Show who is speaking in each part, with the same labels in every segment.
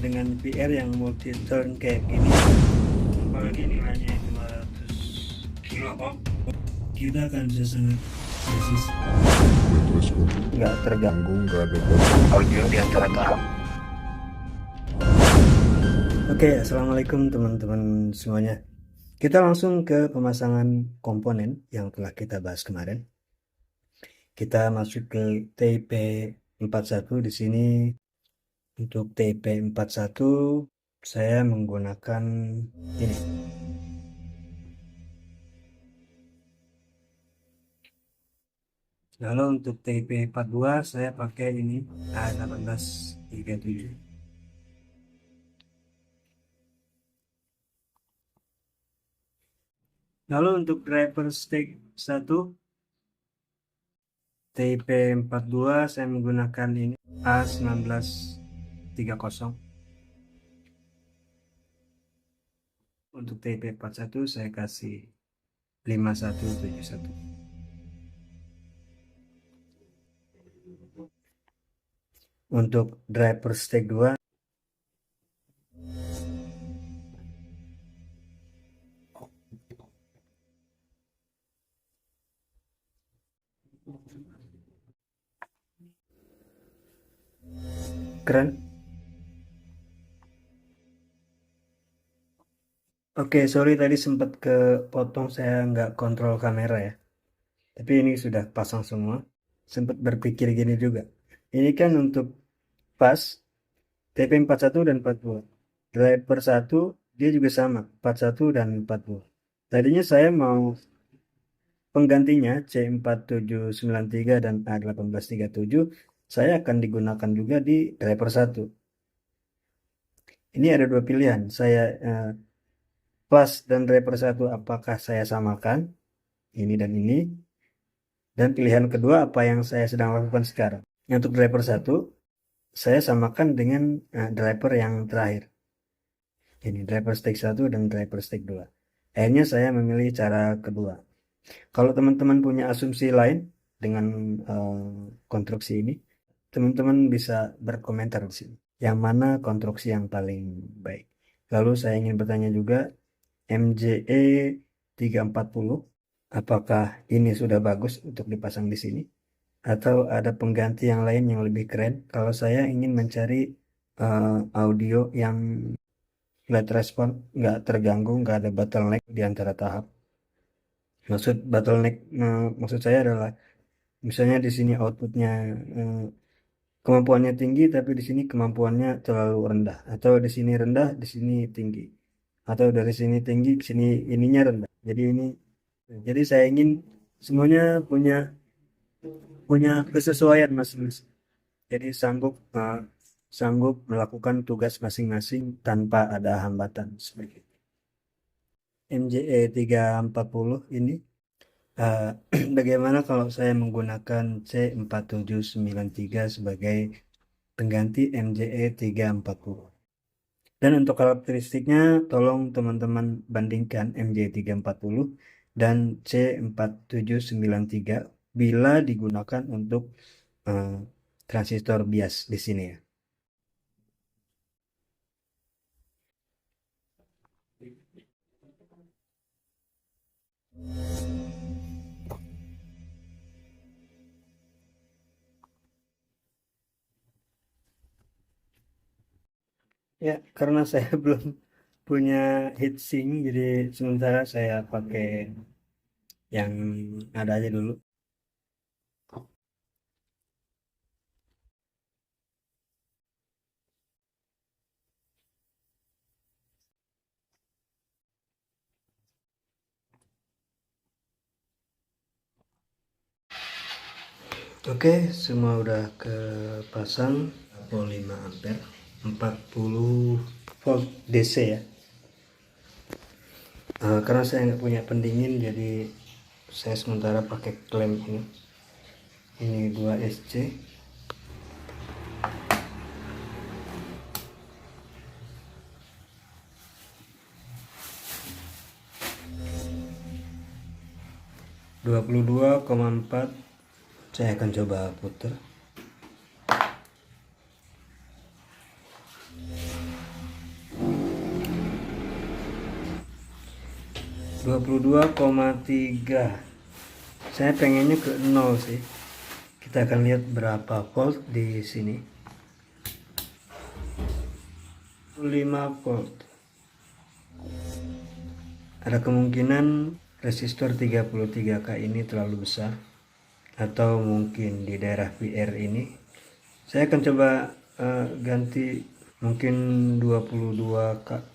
Speaker 1: dengan VR yang multi turn kayak gini, apalagi nilainya 200 kilo ohm, kita akan bisa sangat presis, nggak terganggu, nggak ada audio di antara tahap. Oke, assalamualaikum teman-teman semuanya. Kita langsung ke pemasangan komponen yang telah kita bahas kemarin. Kita masuk ke TIP41 di sini. Untuk TIP41 saya menggunakan ini. Lalu untuk TIP42 saya pakai ini A1837. Lalu untuk driver stick 1 TIP42 saya menggunakan ini A1930. Untuk TIP41 saya kasih 5171. Untuk driver stick 2 keren. Oke, sorry tadi sempat kepotong, saya nggak kontrol kamera ya. Tapi ini sudah pasang semua. Sempat berpikir gini juga. Ini kan untuk pas TP41 dan 42. Driver 1 dia juga sama, 41 dan 40. Tadinya saya mau penggantinya C4793 dan A1837 saya akan digunakan juga di driver 1. Ini ada dua pilihan. Saya plus dan driver 1 apakah saya samakan ini dan ini, dan pilihan kedua apa yang saya sedang lakukan sekarang. Untuk driver 1 saya samakan dengan driver yang terakhir. Ini driver stick 1 dan driver stick 2. Akhirnya saya memilih cara kedua. Kalau teman-teman punya asumsi lain dengan konstruksi ini, teman-teman bisa berkomentar di sini. Yang mana konstruksi yang paling baik? Lalu saya ingin bertanya juga, MJE 340, apakah ini sudah bagus untuk dipasang di sini? Atau ada pengganti yang lain yang lebih keren? Kalau saya ingin mencari audio yang flat respon, nggak terganggu, nggak ada bottleneck di antara tahap. Maksud bottleneck, maksud saya adalah misalnya di sini outputnya kemampuannya tinggi, tapi di sini kemampuannya terlalu rendah, atau di sini rendah, di sini tinggi, atau dari sini tinggi, ke sini ininya rendah. Jadi saya ingin semuanya punya punya kesesuaian masing-masing. Jadi sanggup melakukan tugas masing-masing tanpa ada hambatan seperti itu. MJE 340 ini bagaimana kalau saya menggunakan C4793 sebagai pengganti MJE 340? Dan untuk karakteristiknya tolong teman-teman bandingkan MJE 340 dan C4793 bila digunakan untuk transistor bias di sini ya. Ya, karena saya belum punya heatsink, jadi sementara saya pakai yang ada aja dulu. Oke, semua udah kepasang. 5 ampere, 40 volt DC ya. Karena saya nggak punya pendingin, jadi saya sementara pakai klem ini. Ini 2SC. (22,4). Saya akan coba putar. 22,3. Saya pengennya ke 0 sih. Kita akan lihat berapa volt di sini. 5 volt. Ada kemungkinan resistor 33K ini terlalu besar, atau mungkin di daerah PR ini. Saya akan coba ganti mungkin 22K.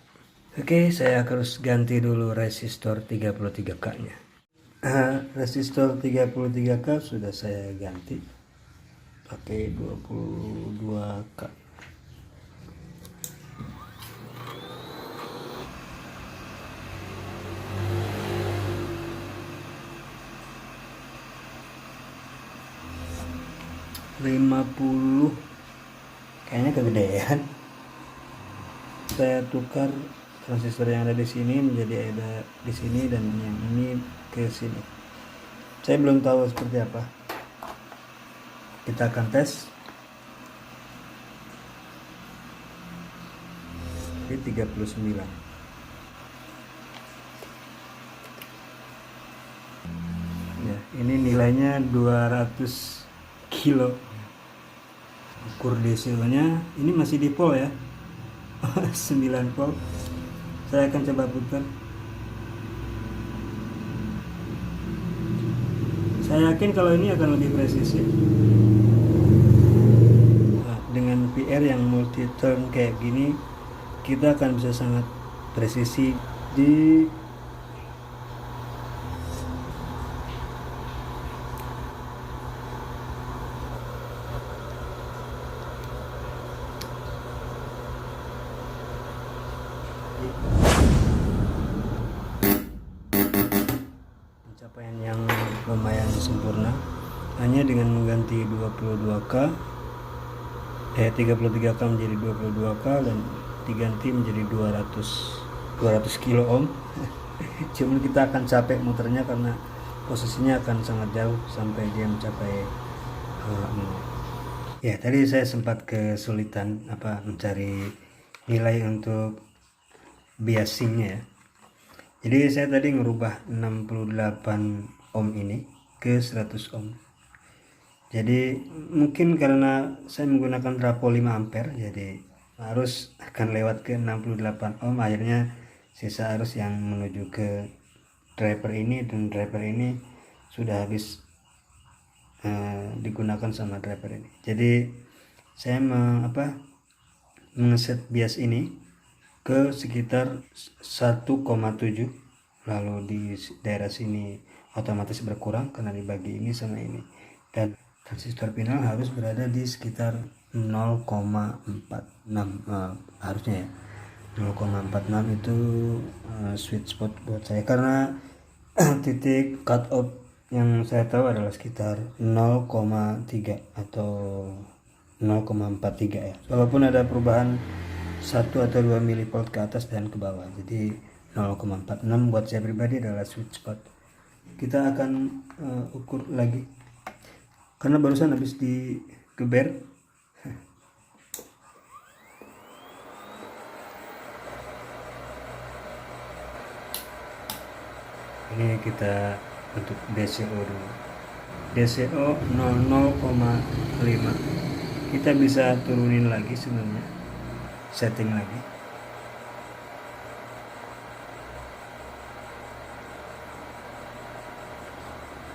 Speaker 1: Oke, saya harus ganti dulu resistor 33K nya. Resistor 33K sudah saya ganti pakai 22K. $50 kayaknya kegedean. Saya tukar transistor yang ada di sini menjadi ada di sini, dan yang ini ke sini. Saya belum tahu seperti apa. Kita akan tes. Di 39. Ya, ini nilainya 200 kilo. Ukur DCO-nya ini masih di volt ya. 9 volt. Saya akan coba putar. Saya yakin kalau ini akan lebih presisi. Nah, dengan PR yang multi turn kayak gini, kita akan bisa sangat presisi di pencapaian yang lumayan sempurna hanya dengan mengganti 22K 33K menjadi 22K dan diganti menjadi 200 kilo ohm. Cuman kita akan capek muternya karena posisinya akan sangat jauh sampai dia mencapai ya, tadi saya sempat kesulitan mencari nilai untuk biasingnya ya. Jadi saya tadi ngerubah 68 ohm ini ke 100 ohm. Jadi mungkin karena saya menggunakan trafo 5 ampere, jadi arus akan lewat ke 68 ohm. Akhirnya sisa arus yang menuju ke driver ini, dan driver ini sudah habis digunakan sama driver ini. Jadi saya mengeset bias ini ke sekitar 1,7, lalu di daerah sini otomatis berkurang karena dibagi ini sama ini, dan transistor final harus berada di sekitar 0,46 harusnya ya. 0,46 itu sweet spot buat saya, karena titik cut off yang saya tahu adalah sekitar 0,3 atau 0,43 ya, walaupun ada perubahan 1 atau 2 milivolt ke atas dan ke bawah. Jadi 0,46 buat saya pribadi adalah sweet spot. Kita akan ukur lagi karena barusan habis digeber. Ini kita untuk DCO dulu. DCO 0,5. Kita bisa turunin lagi sebenarnya, setting lagi.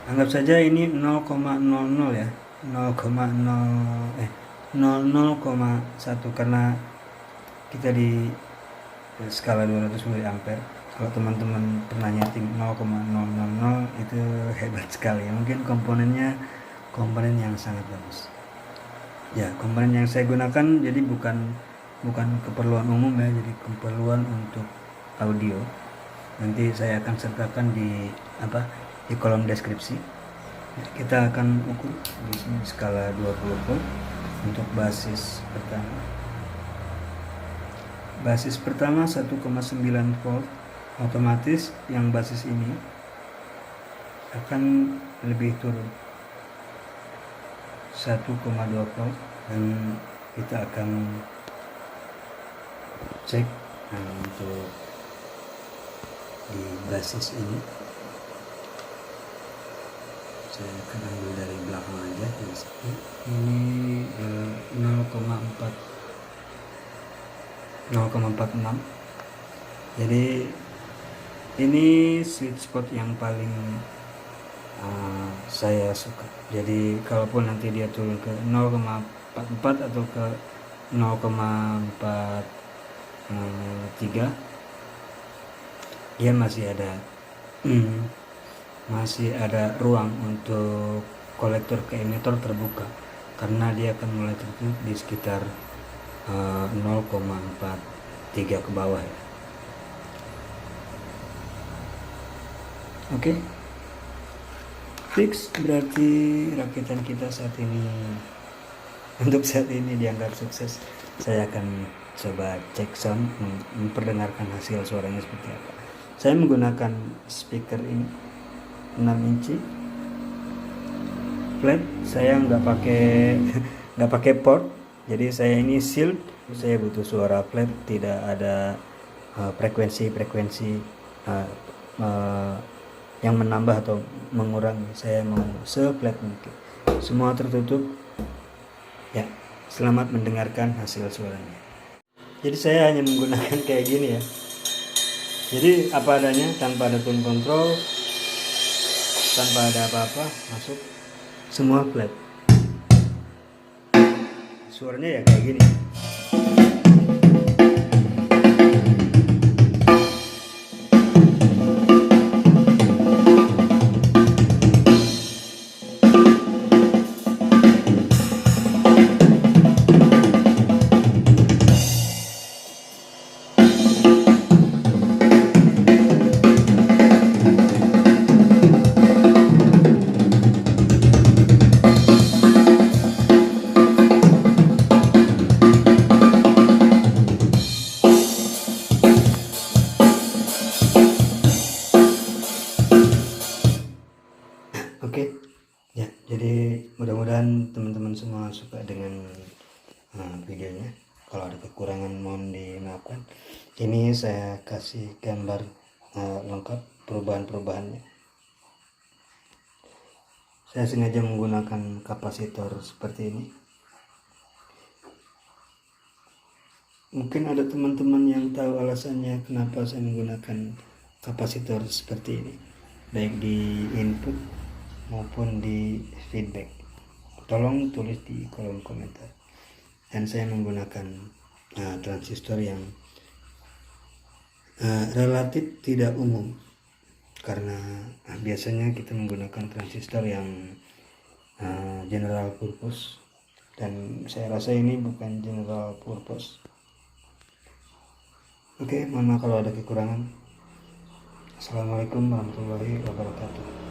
Speaker 1: Anggap saja ini 0,00 ya, 0,1 karena kita di skala 200 mA. Kalau teman-teman pernah nyeting 0,000 itu hebat sekali. Mungkin komponennya komponen yang sangat bagus. Ya, komponen yang saya gunakan jadi bukan keperluan umum ya, jadi keperluan untuk audio. Nanti saya akan sertakan di kolom deskripsi. Kita akan ukur di sini skala 20 volt untuk basis pertama. Basis pertama 1,9 volt, otomatis yang basis ini akan lebih turun 1,2 volt, dan kita akan cek untuk di basis ini. Saya akan ambil dari belakang aja di sini. Ini 0,46. Jadi ini sweet spot yang paling saya suka. Jadi kalaupun nanti dia turun ke 0,44 atau ke 0,43, dia masih ada ruang untuk kolektor ke emitor terbuka, karena dia akan mulai tertutup di sekitar 0,43 ke bawah ya. Oke. Fix, berarti rakitan kita untuk saat ini dianggap sukses. Saya akan coba cek sound, memperdengarkan hasil suaranya seperti apa. Saya menggunakan speaker ini 6 inci flat. Saya nggak pakai port, jadi saya ini shield. Saya butuh suara flat, tidak ada frekuensi yang menambah atau mengurangi. Saya mau se-flat mungkin, semua tertutup ya. Selamat mendengarkan hasil suaranya. Jadi saya hanya menggunakan kayak gini ya, jadi apa adanya, tanpa ada tone control, tanpa ada apa-apa masuk, semua flat. Suaranya ya kayak gini. Oke, ya, jadi mudah-mudahan teman-teman semua suka dengan videonya. Kalau ada kekurangan mohon dimaafkan. Ini saya kasih gambar lengkap perubahan-perubahannya. Saya sengaja menggunakan kapasitor seperti ini. Mungkin ada teman-teman yang tahu alasannya kenapa saya menggunakan kapasitor seperti ini, baik di input maupun di feedback. Tolong tulis di kolom komentar. Dan saya menggunakan transistor yang relatif tidak umum, karena biasanya kita menggunakan transistor yang general purpose, dan saya rasa ini bukan general purpose. Oke, mohon maaf kalau ada kekurangan. Assalamualaikum warahmatullahi wabarakatuh.